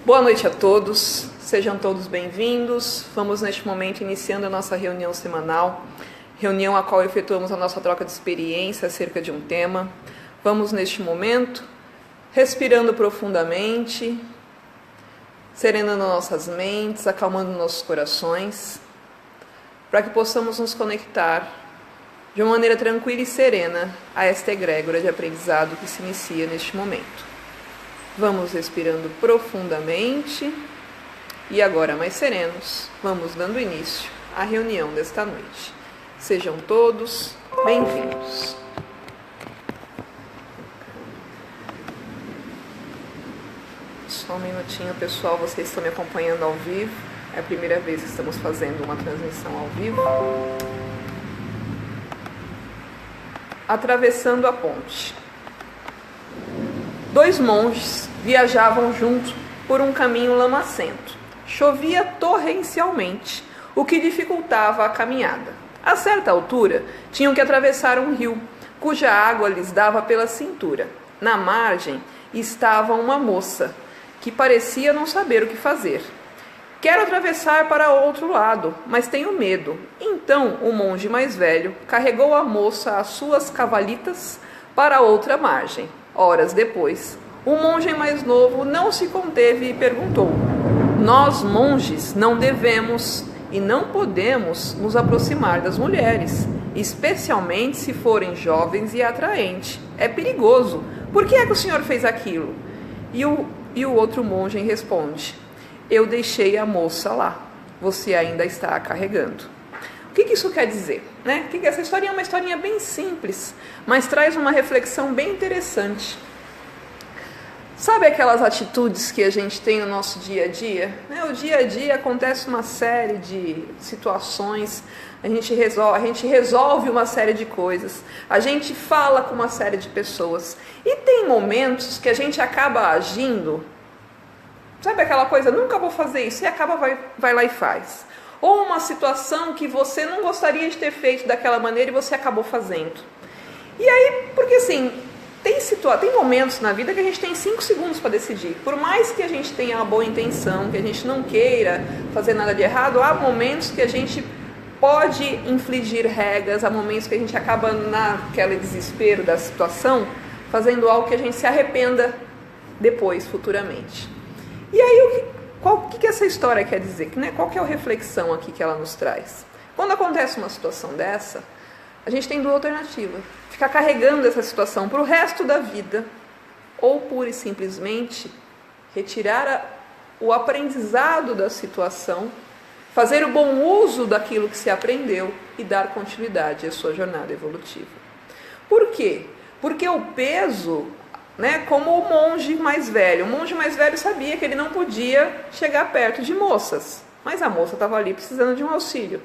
Boa noite a todos, sejam todos bem-vindos. Vamos neste momento iniciando a nossa reunião semanal, reunião a qual efetuamos a nossa troca de experiência acerca de um tema. Vamos neste momento respirando profundamente, serenando nossas mentes, acalmando nossos corações, para que possamos nos conectar de uma maneira tranquila e serena a esta egrégora de aprendizado que se inicia neste momento. Vamos respirando profundamente e agora mais serenos, vamos dando início à reunião desta noite. Sejam todos bem-vindos. Só um minutinho, pessoal, vocês estão me acompanhando ao vivo. É a primeira vez que estamos fazendo uma transmissão ao vivo. Atravessando a ponte. 2 monges viajavam juntos por um caminho lamacento. Chovia torrencialmente, o que dificultava a caminhada. A certa altura, tinham que atravessar um rio, cuja água lhes dava pela cintura. Na margem estava uma moça, que parecia não saber o que fazer. Quero atravessar para o outro lado, mas tenho medo. Então o monge mais velho carregou a moça às suas cavalitas para a outra margem. Horas depois, o monge mais novo não se conteve e perguntou: nós, monges, não devemos e não podemos nos aproximar das mulheres, especialmente se forem jovens e atraentes. É perigoso. Por que é que o senhor fez aquilo? E o outro monge responde: eu deixei a moça lá. Você ainda está a carregando. O que isso quer dizer? Essa historinha é uma historinha bem simples, mas traz uma reflexão bem interessante. Sabe aquelas atitudes que a gente tem no nosso dia a dia? O dia a dia acontece uma série de situações, a gente resolve uma série de coisas, a gente fala com uma série de pessoas. E tem momentos que a gente acaba agindo, sabe aquela coisa, nunca vou fazer isso, e vai lá e faz. Ou uma situação que você não gostaria de ter feito daquela maneira e você acabou fazendo. E aí, porque assim, tem momentos na vida que a gente tem 5 segundos para decidir. Por mais que a gente tenha uma boa intenção, que a gente não queira fazer nada de errado, há momentos que a gente pode infligir regras, há momentos que a gente acaba naquele desespero da situação, fazendo algo que a gente se arrependa depois, futuramente. E aí, o que essa história quer dizer? Qual que é a reflexão aqui que ela nos traz? Quando acontece uma situação dessa, a gente tem 2 alternativas. Ficar carregando essa situação para o resto da vida, ou pura e simplesmente retirar o aprendizado da situação, fazer o bom uso daquilo que se aprendeu e dar continuidade à sua jornada evolutiva. Por quê? Porque o peso, como o monge mais velho sabia que ele não podia chegar perto de moças, mas a moça estava ali precisando de um auxílio.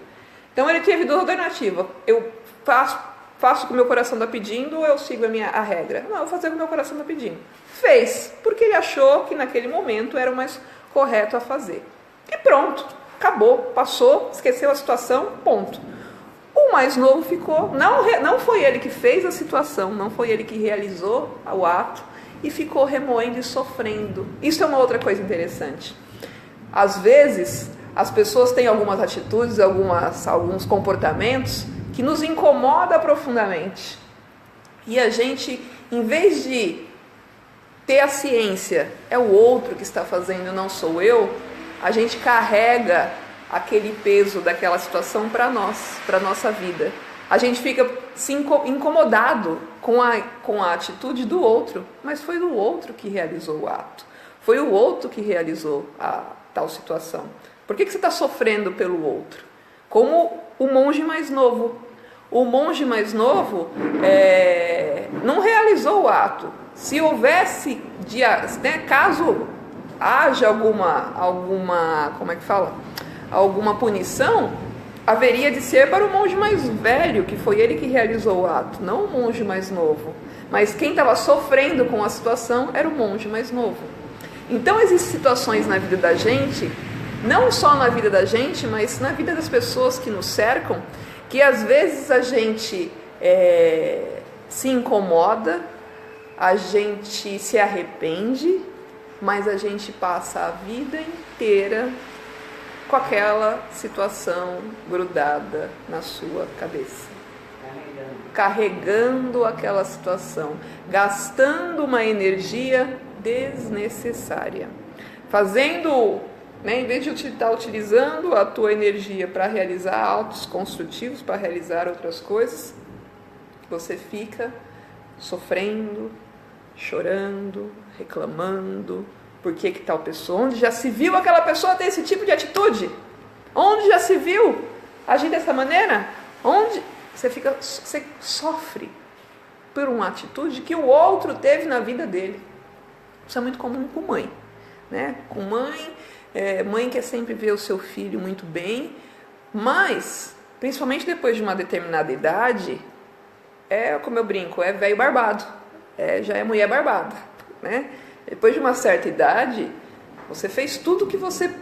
Então ele teve 2 alternativas: eu faço o que o meu coração está pedindo ou eu sigo a regra? Não, eu vou fazer o que o meu coração está pedindo. Fez, porque ele achou que naquele momento era o mais correto a fazer. E pronto, acabou, passou, esqueceu a situação, ponto. O mais novo ficou, não foi ele que fez a situação, não foi ele que realizou o ato e ficou remoendo e sofrendo. Isso é uma outra coisa interessante. Às vezes, as pessoas têm algumas atitudes, alguns comportamentos que nos incomoda profundamente. E a gente, em vez de ter a ciência, é o outro que está fazendo, não sou eu, a gente carrega aquele peso daquela situação para a nossa vida. A gente fica incomodado com a atitude do outro, mas foi o outro que realizou o ato. Foi o outro que realizou a tal situação. Por que você está sofrendo pelo outro? Como o monge mais novo. O monge mais novo não realizou o ato. Se houvesse, caso haja alguma punição, haveria de ser para o monge mais velho, que foi ele que realizou o ato, não o monge mais novo. Mas quem estava sofrendo com a situação era o monge mais novo. Então existem situações na vida da gente, não só na vida da gente, mas na vida das pessoas que nos cercam, que às vezes a gente se incomoda, a gente se arrepende, mas a gente passa a vida inteira com aquela situação grudada na sua cabeça. Carregando aquela situação, gastando uma energia desnecessária, fazendo, em vez de estar utilizando a tua energia para realizar atos construtivos, para realizar outras coisas, você fica sofrendo, chorando, reclamando. Por que tal pessoa? Onde já se viu aquela pessoa ter esse tipo de atitude? Onde já se viu agir dessa maneira? Onde você sofre por uma atitude que o outro teve na vida dele. Isso é muito comum com mãe, né? Com mãe, mãe quer sempre ver o seu filho muito bem, mas, principalmente depois de uma determinada idade, como eu brinco, é velho barbado, já é mulher barbada, né? Depois de uma certa idade, você fez tudo que você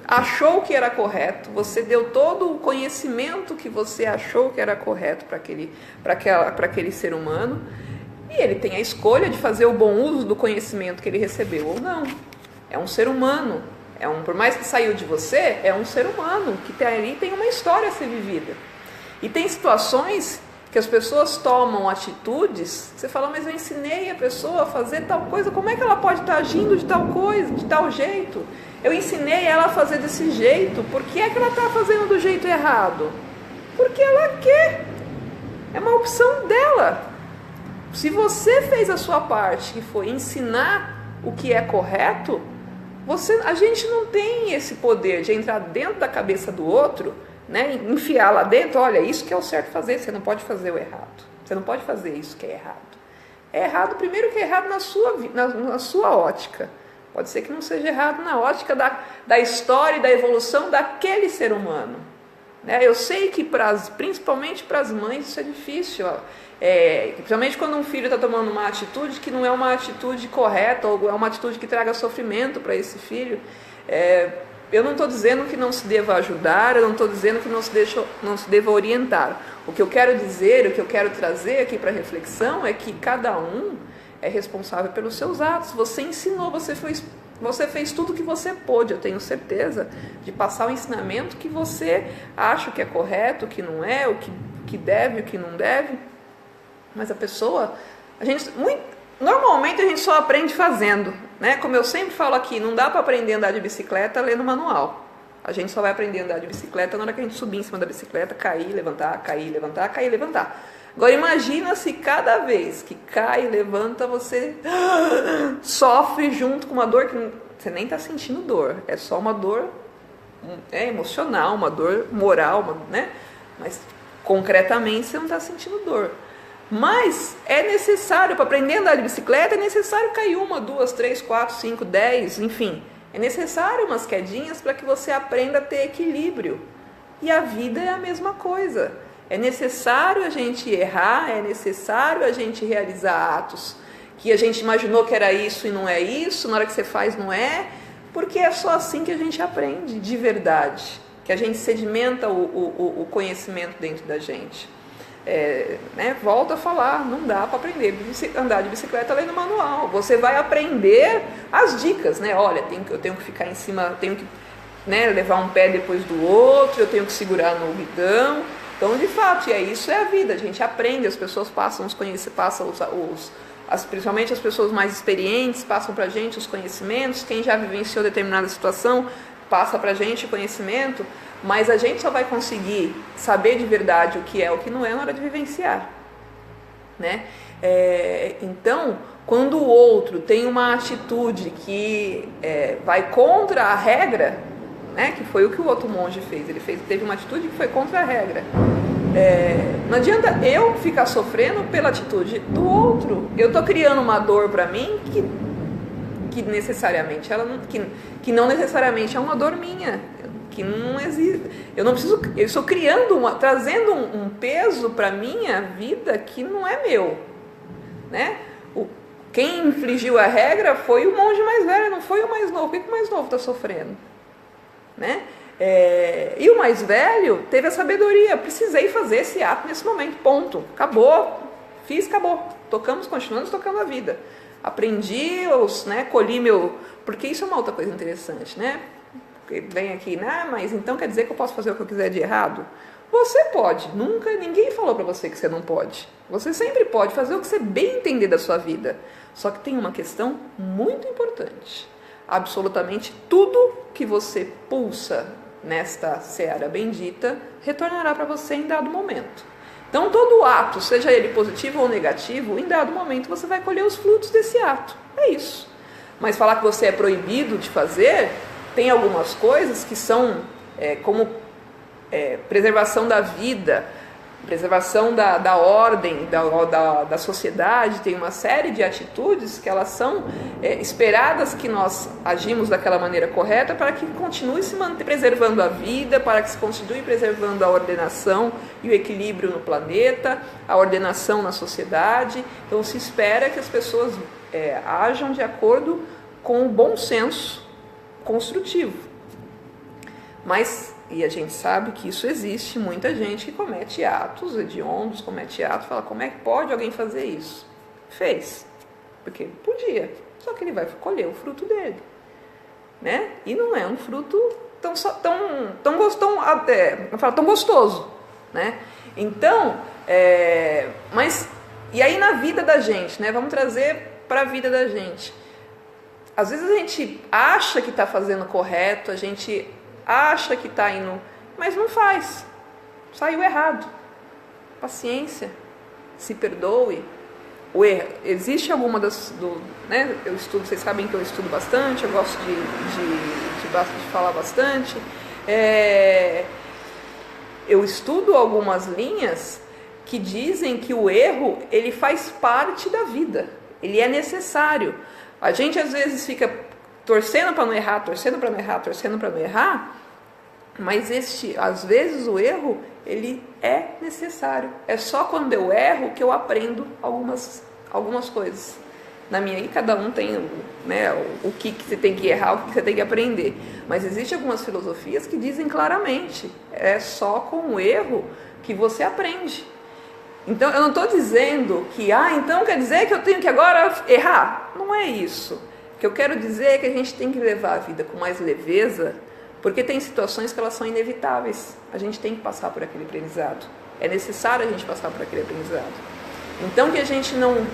achou que era correto, você deu todo o conhecimento que você achou que era correto para aquele ser humano, e ele tem a escolha de fazer o bom uso do conhecimento que ele recebeu ou não. É um ser humano, por mais que saiu de você, é um ser humano que tem uma história a ser vivida. E tem situações que as pessoas tomam atitudes, você fala, mas eu ensinei a pessoa a fazer tal coisa, como é que ela pode estar agindo de tal coisa, de tal jeito? Eu ensinei ela a fazer desse jeito, por que é que ela está fazendo do jeito errado? Porque ela quer, é uma opção dela. Se você fez a sua parte, que foi ensinar o que é correto, a gente não tem esse poder de entrar dentro da cabeça do outro, né, enfiar lá dentro, olha, isso que é o certo fazer, você não pode fazer o errado, você não pode fazer isso que é errado. É errado, primeiro que é errado na sua ótica, pode ser que não seja errado na ótica da história e da evolução daquele ser humano, né? Eu sei que principalmente para as mães isso é difícil, principalmente quando um filho está tomando uma atitude que não é uma atitude correta, ou é uma atitude que traga sofrimento para esse filho. Eu não estou dizendo que não se deva ajudar, eu não estou dizendo que não se deva orientar. O que eu quero dizer, o que eu quero trazer aqui para reflexão é que cada um é responsável pelos seus atos. Você ensinou, você fez tudo o que você pôde, eu tenho certeza, de passar o ensinamento que você acha que é correto, o que não é, o que deve, o que não deve. Mas a pessoa, normalmente a gente só aprende fazendo, né? Como eu sempre falo aqui, não dá para aprender a andar de bicicleta lendo manual. A gente só vai aprender a andar de bicicleta na hora que a gente subir em cima da bicicleta, cair, levantar, cair, levantar, cair, levantar. Agora imagina se cada vez que cai e levanta, você sofre junto com uma dor que você nem está sentindo dor. É só uma dor emocional, uma dor moral, né? Mas concretamente você não está sentindo dor. Mas é necessário, para aprender a andar de bicicleta, é necessário cair 1, 2, 3, 4, 5, 10, enfim. É necessário umas quedinhas para que você aprenda a ter equilíbrio. E a vida é a mesma coisa. É necessário a gente errar, é necessário a gente realizar atos que a gente imaginou que era isso e não é isso, na hora que você faz não é, porque é só assim que a gente aprende de verdade, que a gente sedimenta o conhecimento dentro da gente. Volto a falar, não dá para aprender a andar de bicicleta lendo manual. Você vai aprender as dicas, né? Olha, eu tenho que ficar em cima, tenho que levar um pé depois do outro, eu tenho que segurar no guidão. Então, de fato, isso é a vida. A gente aprende, as pessoas passam principalmente as pessoas mais experientes passam para a gente os conhecimentos. Quem já vivenciou determinada situação passa para a gente o conhecimento. Mas a gente só vai conseguir saber de verdade o que é, o que não é, na hora de vivenciar, né? Então, quando o outro tem uma atitude que vai contra a regra, né? Que foi o que o outro monge fez. Ele teve uma atitude que foi contra a regra. Não adianta eu ficar sofrendo pela atitude do outro. Eu estou criando uma dor para mim que necessariamente que não necessariamente é uma dor minha. Que não existe. Eu estou trazendo um peso para minha vida que não é meu, né? Quem infligiu a regra foi o monge mais velho, não foi o mais novo. Por que o mais novo está sofrendo, né? E o mais velho teve a sabedoria, precisei fazer esse ato nesse momento, ponto, acabou, acabou, continuamos tocando a vida. aprendi, colhi meu... Porque isso é uma outra coisa interessante, né? Porque vem aqui, mas então quer dizer que eu posso fazer o que eu quiser de errado? Você pode, ninguém falou para você que você não pode. Você sempre pode fazer o que você bem entender da sua vida. Só que tem uma questão muito importante. Absolutamente tudo que você pulsa nesta seara bendita retornará para você em dado momento. Então todo ato, seja ele positivo ou negativo, em dado momento você vai colher os frutos desse ato. É isso. Mas falar que você é proibido de fazer, tem algumas coisas que são como preservação da vida, preservação da ordem, da sociedade. Tem uma série de atitudes que elas são esperadas que nós agimos daquela maneira correta para que continue se preservando a vida, para que se continue preservando a ordenação e o equilíbrio no planeta, a ordenação na sociedade. Então se espera que as pessoas ajam de acordo com o bom senso construtivo. E a gente sabe que isso existe, muita gente que comete atos hediondos, fala, como é que pode alguém fazer isso? Fez, porque podia, só que ele vai colher o fruto dele, né? E não é um fruto tão gostoso, né? Então, e aí na vida da gente, né? Vamos trazer para a vida da gente. Às vezes a gente acha que está fazendo correto, a gente acha que está indo, mas não faz, saiu errado. Paciência, se perdoe. Existe alguma eu estudo, vocês sabem que eu estudo bastante, eu gosto de falar bastante. Eu estudo algumas linhas que dizem que o erro, ele faz parte da vida, ele é necessário. A gente às vezes fica torcendo para não errar, mas às vezes o erro, ele é necessário. É só quando eu erro que eu aprendo algumas coisas. E cada um tem o que você tem que errar, o que você tem que aprender. Mas existem algumas filosofias que dizem claramente, é só com o erro que você aprende. Então eu não estou dizendo que, então quer dizer que eu tenho que agora errar. Não é isso. O que eu quero dizer é que a gente tem que levar a vida com mais leveza, porque tem situações que elas são inevitáveis. A gente tem que passar por aquele aprendizado. É necessário a gente passar por aquele aprendizado. Então que a gente não...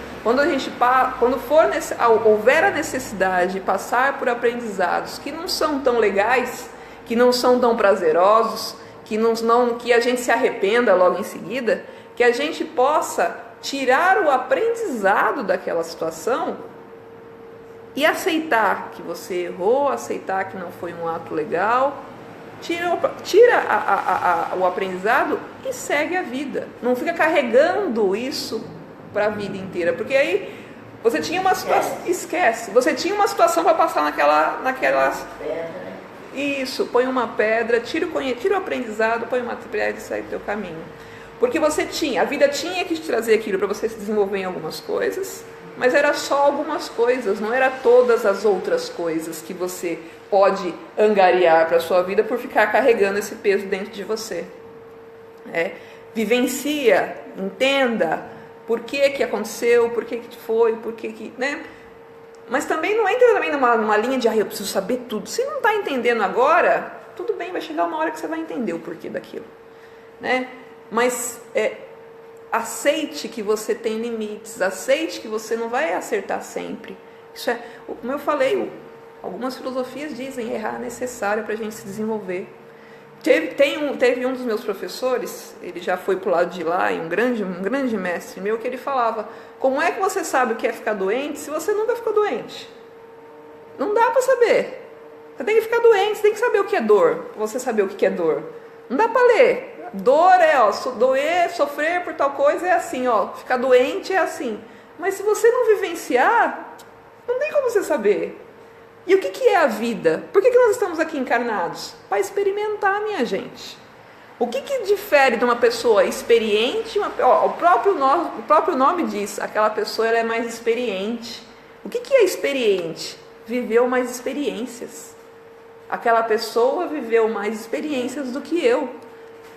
houver a necessidade de passar por aprendizados que não são tão legais, que não são tão prazerosos, que a gente se arrependa logo em seguida, que a gente possa tirar o aprendizado daquela situação e aceitar que você errou, aceitar que não foi um ato legal, tira o aprendizado e segue a vida. Não fica carregando isso para a vida inteira, porque aí você tinha uma situação, você tinha uma situação para passar naquela isso, põe uma pedra, tira o aprendizado, põe uma pedra e sai do teu caminho. Porque a vida tinha que te trazer aquilo para você se desenvolver em algumas coisas, mas era só algumas coisas, não era todas as outras coisas que você pode angariar para a sua vida por ficar carregando esse peso dentro de você. Vivencia, entenda por que aconteceu, por que foi, né? Mas também não entra numa linha de eu preciso saber tudo. Se não está entendendo agora, tudo bem, vai chegar uma hora que você vai entender o porquê daquilo, né? Mas aceite que você tem limites, aceite que você não vai acertar sempre. Isso como eu falei, algumas filosofias dizem errar é necessário para a gente se desenvolver. Teve um dos meus professores, ele já foi para o lado de lá, um grande mestre meu, que ele falava, como é que você sabe o que é ficar doente se você nunca ficou doente? Não dá para saber. Você tem que ficar doente, você tem que saber o que é dor, para você saber o que é dor. Não dá para ler. Dor doer, sofrer por tal coisa é assim, ficar doente é assim. Mas se você não vivenciar, não tem como você saber. E o que é a vida? Por que nós estamos aqui encarnados? Para experimentar, minha gente. O que difere de uma pessoa experiente? O próprio nome diz, aquela pessoa ela é mais experiente. O que é experiente? Viveu mais experiências. Aquela pessoa viveu mais experiências do que eu.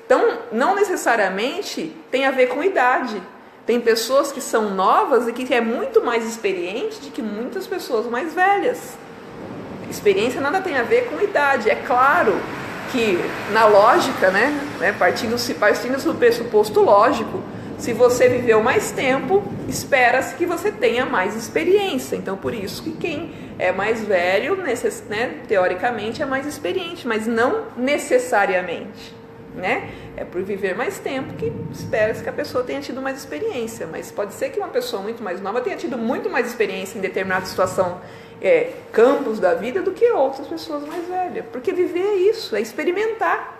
Então, não necessariamente tem a ver com idade. Tem pessoas que são novas e que é muito mais experiente do que muitas pessoas mais velhas. Experiência nada tem a ver com idade. É claro que na lógica, partindo do pressuposto lógico, se você viveu mais tempo, espera-se que você tenha mais experiência. Então, por isso que quem é mais velho, teoricamente, é mais experiente, mas não necessariamente. É por viver mais tempo que espera-se que a pessoa tenha tido mais experiência. Mas pode ser que uma pessoa muito mais nova tenha tido muito mais experiência em determinada situação, campos da vida, do que outras pessoas mais velhas. Porque viver é isso, é experimentar.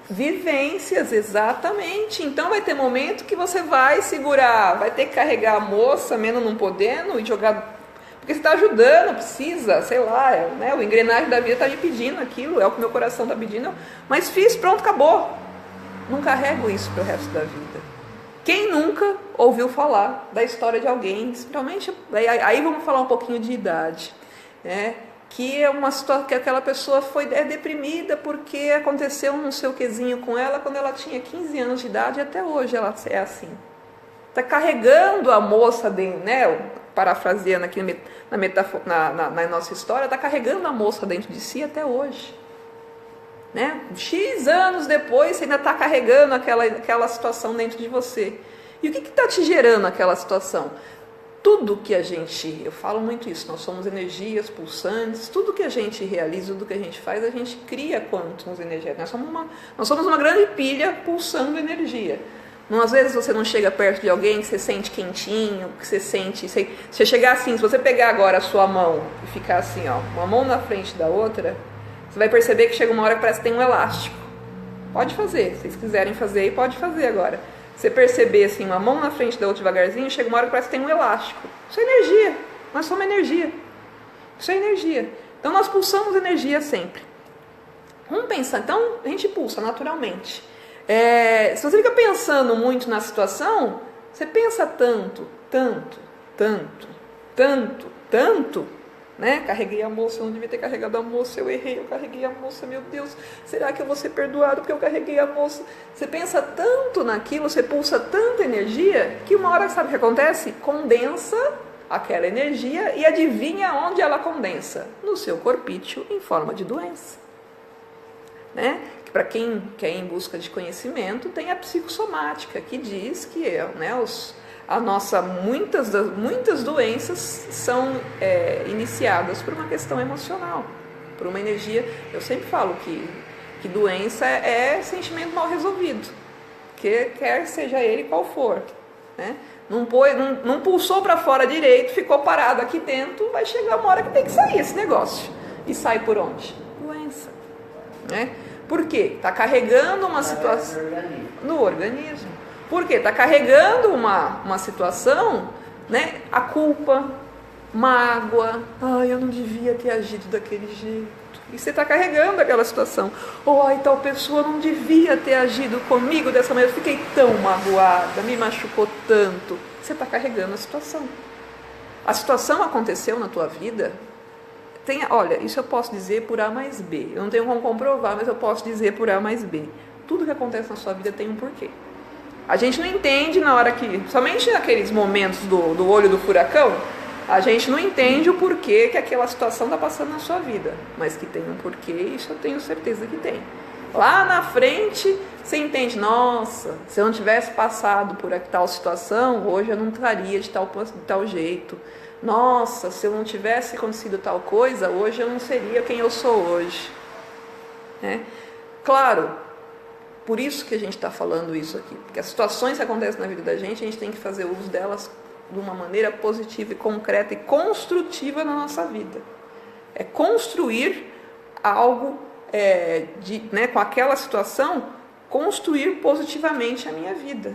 Vivências, exatamente. Então vai ter momento que você vai segurar, vai ter que carregar a moça, mesmo não podendo, e jogar... Porque você está ajudando, precisa, sei lá, o engrenagem da vida está me pedindo aquilo, é o que meu coração está pedindo, mas fiz, pronto, acabou. Não carrego isso para o resto da vida. Quem nunca ouviu falar da história de alguém, principalmente, aí vamos falar um pouquinho de idade, que é uma situação que aquela pessoa é deprimida porque aconteceu um seu quezinho com ela quando ela tinha 15 anos de idade e até hoje ela é assim. Está carregando a moça, parafraseando aqui na nossa história, está carregando a moça dentro de si até hoje. X anos depois, você ainda está carregando aquela situação dentro de você. E o que está te gerando aquela situação? Tudo que eu falo muito isso, nós somos energias pulsantes, tudo que a gente realiza, tudo que a gente faz, a gente cria quantos energéticos. Nós somos uma grande pilha pulsando energia. Às vezes você não chega perto de alguém que você sente quentinho, que você sente... Se chegar assim, se você pegar agora a sua mão e ficar assim, uma mão na frente da outra, você vai perceber que chega uma hora que parece que tem um elástico. Pode fazer, se vocês quiserem fazer, pode fazer agora. Você perceber assim, uma mão na frente da outra devagarzinho, chega uma hora que parece que tem um elástico. Isso é energia, nós somos energia. Isso é energia. Então nós pulsamos energia sempre. Vamos pensar, então a gente pulsa naturalmente. Se você fica pensando muito na situação, você pensa tanto, carreguei a moça, eu não devia ter carregado a moça, eu errei, eu carreguei a moça, meu Deus, será que eu vou ser perdoado porque eu carreguei a moça? Você pensa tanto naquilo, você pulsa tanta energia, que uma hora, sabe o que acontece? Condensa aquela energia e adivinha onde ela condensa? No seu corpício, em forma de doença. Para quem quer ir em busca de conhecimento, tem a psicossomática, que diz que muitas doenças são iniciadas por uma questão emocional, por uma energia. Eu sempre falo que doença é sentimento mal resolvido, quer seja ele qual for. Não pulsou para fora direito, ficou parado aqui dentro, vai chegar uma hora que tem que sair esse negócio. E sai por onde? Doença. Por quê? Está carregando uma situação no organismo. Por quê? Está carregando uma situação, a culpa, mágoa. Eu não devia ter agido daquele jeito. E você está carregando aquela situação. Tal pessoa não devia ter agido comigo dessa maneira. Eu fiquei tão magoada, me machucou tanto. Você está carregando a situação. A situação aconteceu na tua vida. Olha, isso eu posso dizer por A mais B. Eu não tenho como comprovar, mas eu posso dizer por A mais B. Tudo que acontece na sua vida tem um porquê. A gente não entende na hora que... Somente naqueles momentos do olho do furacão, a gente não entende o porquê que aquela situação está passando na sua vida. Mas que tem um porquê, isso eu tenho certeza que tem. Lá na frente, você entende, nossa, se eu não tivesse passado por tal situação, hoje eu não estaria de tal jeito. Nossa, se eu não tivesse acontecido tal coisa, hoje eu não seria quem eu sou hoje. Claro, por isso que a gente está falando isso aqui. Porque as situações que acontecem na vida da gente, a gente tem que fazer uso delas de uma maneira positiva e concreta e construtiva na nossa vida. É construir algo, com aquela situação, construir positivamente a minha vida.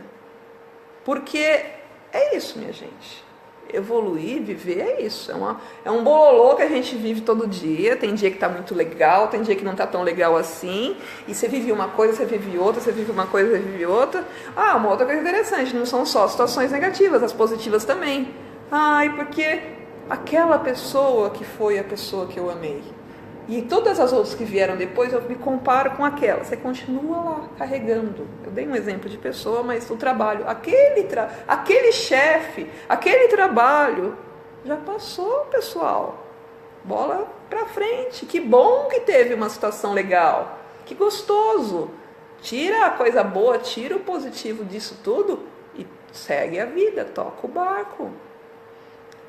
Porque é isso, minha gente. Evoluir, viver é isso, é um bololô que a gente vive todo dia. Tem dia que está muito legal, tem dia que não está tão legal assim, e você vive uma coisa, você vive outra, você vive uma coisa, você vive outra. Uma outra coisa interessante, não são só situações negativas, as positivas também. Porque aquela pessoa que foi a pessoa que eu amei, E todas as outras que vieram depois, eu me comparo com aquela. Você continua lá, carregando. Eu dei um exemplo de pessoa, mas o trabalho, aquele chefe, aquele trabalho, já passou, pessoal. Bola pra frente. Que bom que teve uma situação legal. Que gostoso. Tira a coisa boa, tira o positivo disso tudo e segue a vida, toca o barco.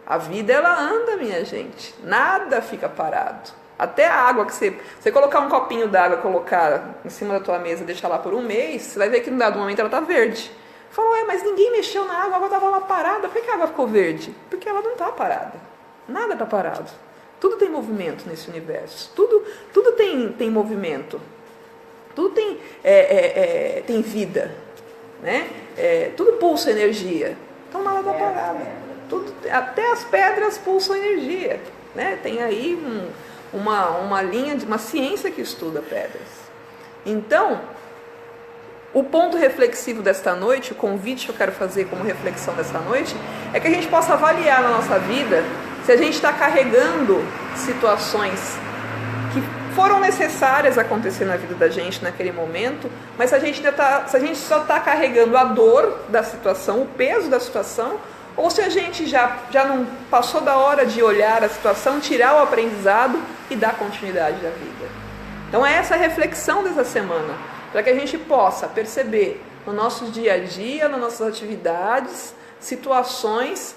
A vida, ela anda, minha gente. Nada fica parado. Até a água que você colocar um copinho d'água, colocar em cima da tua mesa, deixar lá por um mês, você vai ver que no dado momento ela tá verde. Fala, mas ninguém mexeu na água, a água estava lá parada. Por que a água ficou verde? Porque ela não está parada. Nada está parado. Tudo tem movimento nesse universo. Tudo tem movimento. Tudo tem vida. Né? Tudo pulsa energia. Então nada está parado. Até as pedras pulsam energia. Né? Tem aí uma linha de uma ciência que estuda pedras. Então, o ponto reflexivo desta noite, o convite que eu quero fazer como reflexão desta noite, é que a gente possa avaliar na nossa vida se a gente está carregando situações que foram necessárias acontecer na vida da gente naquele momento, mas se a gente só está carregando a dor da situação, o peso da situação, ou se a gente já não passou da hora de olhar a situação, tirar o aprendizado e dar continuidade à vida. Então é essa a reflexão dessa semana, para que a gente possa perceber no nosso dia a dia, nas nossas atividades, situações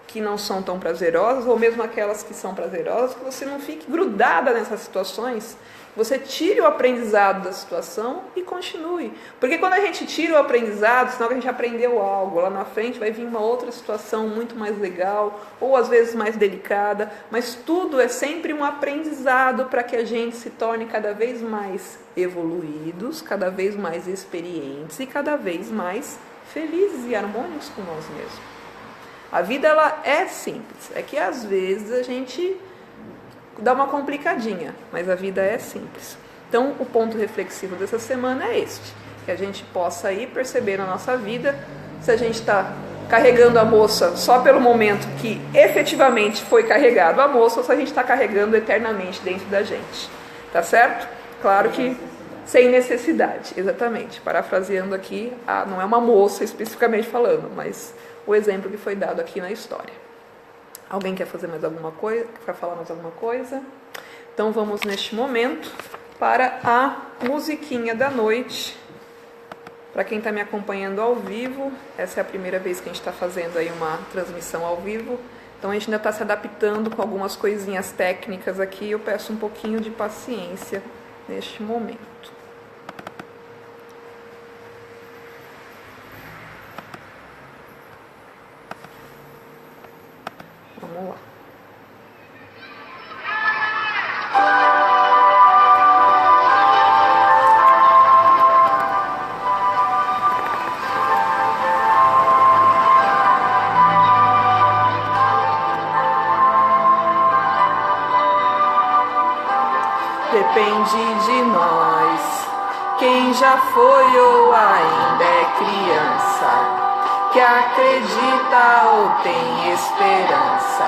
que não são tão prazerosas, ou mesmo aquelas que são prazerosas, que você não fique grudada nessas situações, você tire o aprendizado da situação e continue. Porque quando a gente tira o aprendizado, senão que a gente aprendeu algo, lá na frente vai vir uma outra situação muito mais legal, ou às vezes mais delicada, mas tudo é sempre um aprendizado para que a gente se torne cada vez mais evoluídos, cada vez mais experientes e cada vez mais felizes e harmônicos com nós mesmos. A vida, ela é simples, é que às vezes a gente dá uma complicadinha, mas a vida é simples. Então, o ponto reflexivo dessa semana é este, que a gente possa aí perceber na nossa vida se a gente está carregando a moça só pelo momento que efetivamente foi carregado a moça, ou se a gente está carregando eternamente dentro da gente, tá certo? Claro que sem necessidade, exatamente, parafraseando aqui, não é uma moça especificamente falando, mas o exemplo que foi dado aqui na história. Alguém quer fazer mais alguma coisa? Quer falar mais alguma coisa? Então vamos neste momento para a musiquinha da noite. Para quem está me acompanhando ao vivo, essa é a primeira vez que a gente está fazendo aí uma transmissão ao vivo. Então a gente ainda está se adaptando com algumas coisinhas técnicas aqui. Eu peço um pouquinho de paciência neste momento. Vamos lá. Depende de nós, quem já foi ou ainda é criança, que acredita ou tem esperança,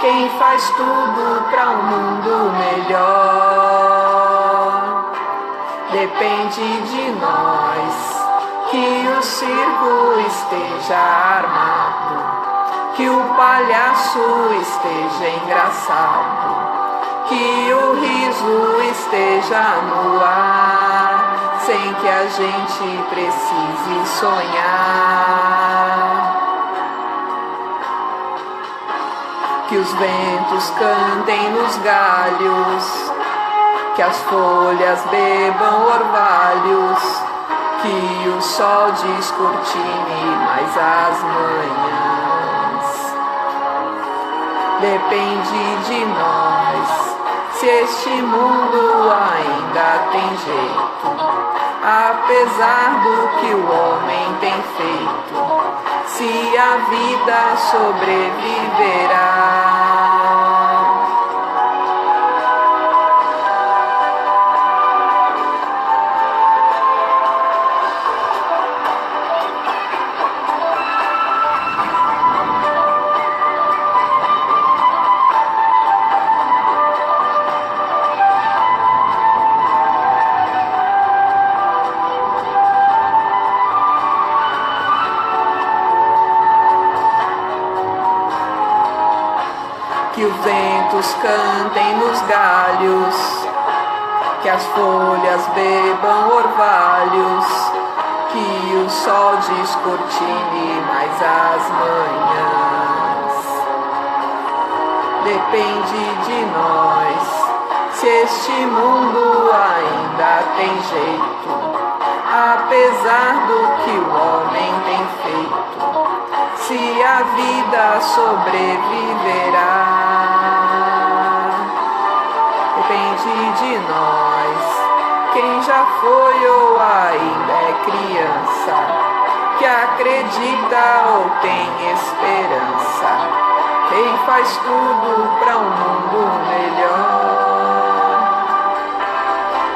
quem faz tudo para um mundo melhor. Depende de nós, que o circo esteja armado, que o palhaço esteja engraçado, que o riso esteja no ar, sem que a gente precise sonhar. Que os ventos cantem nos galhos, que as folhas bebam orvalhos, que o sol descortine mais as manhãs. Depende de nós, se este mundo ainda tem jeito, apesar do que o homem tem feito, se a vida sobreviverá. ventos cantem nos galhos, que as folhas bebam orvalhos, que o sol descortine mais as manhãs. Depende de nós se este mundo ainda tem jeito, apesar do que o homem tem feito, se a vida sobreviverá. Depende de nós, quem já foi ou ainda é criança, que acredita ou tem esperança, quem faz tudo para um mundo melhor.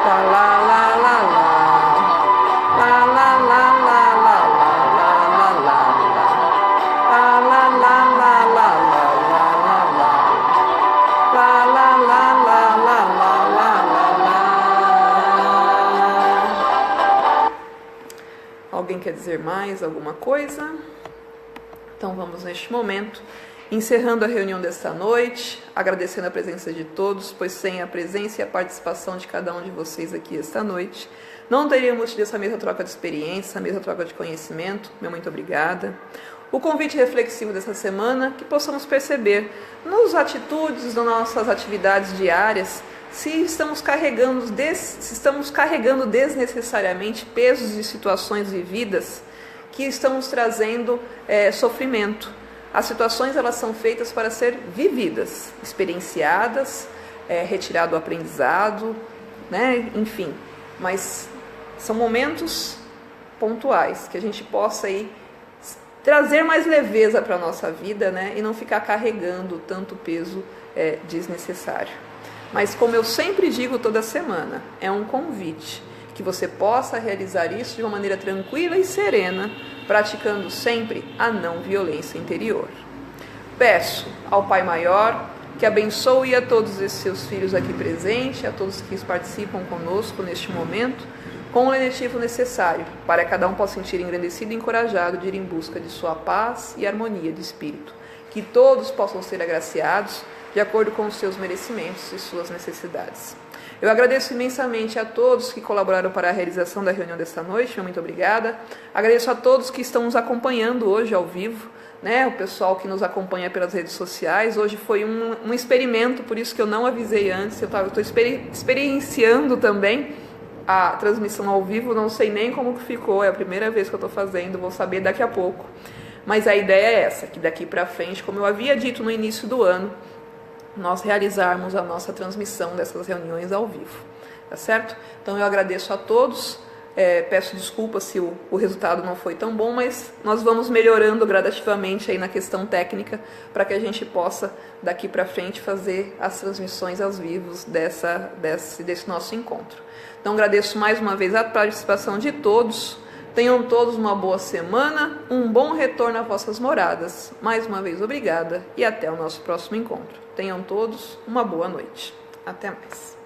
La la la la la, la la la la la la la la la, la la la la la la la la la. Alguém quer dizer mais alguma coisa? Então vamos neste momento, encerrando a reunião desta noite, agradecendo a presença de todos, pois sem a presença e a participação de cada um de vocês aqui esta noite, não teríamos tido essa mesma troca de experiência, essa mesma troca de conhecimento. Meu muito obrigada. O convite reflexivo dessa semana, que possamos perceber nas atitudes, nas nossas atividades diárias, se estamos carregando desnecessariamente pesos de situações vividas que estamos trazendo sofrimento. As situações, elas são feitas para ser vividas, experienciadas, retirado o aprendizado, né? Enfim, mas são momentos pontuais que a gente possa aí trazer mais leveza para a nossa vida, né? E não ficar carregando tanto peso desnecessário. Mas como eu sempre digo toda semana, é um convite que você possa realizar isso de uma maneira tranquila e serena, praticando sempre a não violência interior. Peço ao Pai Maior que abençoe a todos esses seus filhos aqui presentes, a todos que participam conosco neste momento, com o lenitivo necessário, para que cada um possa sentir engrandecido e encorajado de ir em busca de sua paz e harmonia de espírito. Que todos possam ser agraciados de acordo com os seus merecimentos e suas necessidades. Eu agradeço imensamente a todos que colaboraram para a realização da reunião desta noite, muito obrigada. Agradeço a todos que estão nos acompanhando hoje ao vivo, né? O pessoal que nos acompanha pelas redes sociais. Hoje foi um experimento, por isso que eu não avisei antes. Eu estou experienciando também a transmissão ao vivo, não sei nem como que ficou, é a primeira vez que eu estou fazendo, vou saber daqui a pouco. Mas a ideia é essa, que daqui para frente, como eu havia dito no início do ano, nós realizarmos a nossa transmissão dessas reuniões ao vivo, tá certo? Então eu agradeço a todos, peço desculpas se o resultado não foi tão bom, mas nós vamos melhorando gradativamente aí na questão técnica, para que a gente possa daqui para frente fazer as transmissões aos vivos desse nosso encontro. Então agradeço mais uma vez a participação de todos, tenham todos uma boa semana, um bom retorno às vossas moradas. Mais uma vez obrigada e até o nosso próximo encontro. Tenham todos uma boa noite. Até mais.